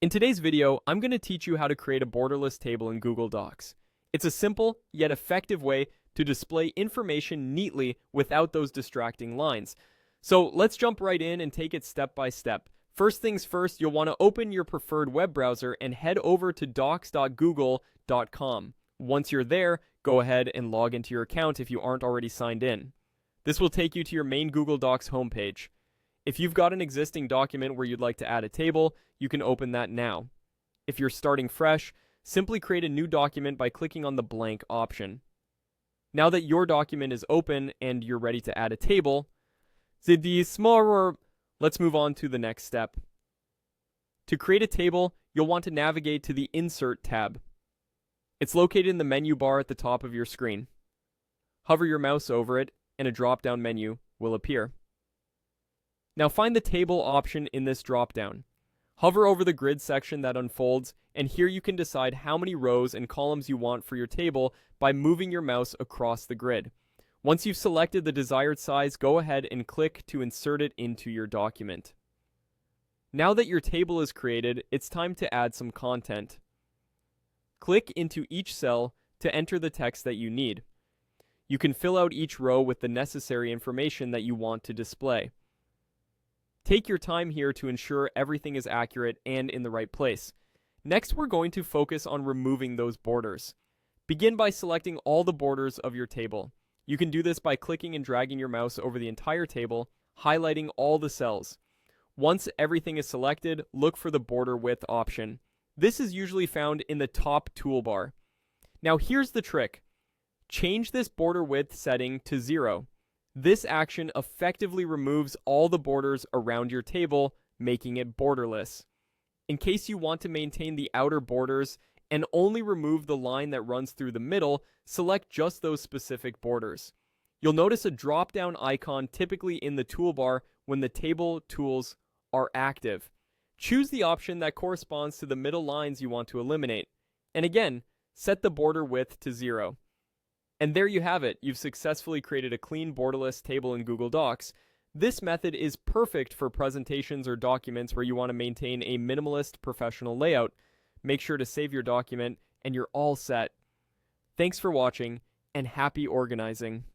In today's video, I'm going to teach you how to create a borderless table in Google Docs. It's a simple yet effective way to display information neatly without those distracting lines. So let's jump right in and take it step by step. First things first, you'll want to open your preferred web browser and head over to docs.google.com. Once you're there, go ahead and log into your account if you aren't already signed in. This will take you to your main Google Docs homepage. If you've got an existing document where you'd like to add a table, you can open that now. If you're starting fresh, simply create a new document by clicking on the blank option. Now that your document is open and you're ready to add a table, let's move on to the next step. To create a table, you'll want to navigate to the Insert tab. It's located in the menu bar at the top of your screen. Hover your mouse over it, and a drop-down menu will appear. Now find the Table option in this drop-down. Hover over the grid section that unfolds, and here you can decide how many rows and columns you want for your table by moving your mouse across the grid. Once you've selected the desired size, go ahead and click to insert it into your document. Now that your table is created, it's time to add some content. Click into each cell to enter the text that you need. You can fill out each row with the necessary information that you want to display. Take your time here to ensure everything is accurate and in the right place. Next, we're going to focus on removing those borders. Begin by selecting all the borders of your table. You can do this by clicking and dragging your mouse over the entire table, highlighting all the cells. Once everything is selected, look for the border width option. This is usually found in the top toolbar. Now here's the trick. Change this border width setting to 0. This action effectively removes all the borders around your table, making it borderless. In case you want to maintain the outer borders and only remove the line that runs through the middle, select just those specific borders. You'll notice a drop-down icon typically in the toolbar when the table tools are active. Choose the option that corresponds to the middle lines you want to eliminate. And again, set the border width to 0. And there you have it. You've successfully created a clean borderless table in Google Docs. This method is perfect for presentations or documents where you want to maintain a minimalist professional layout. Make sure to save your document and you're all set. Thanks for watching and happy organizing.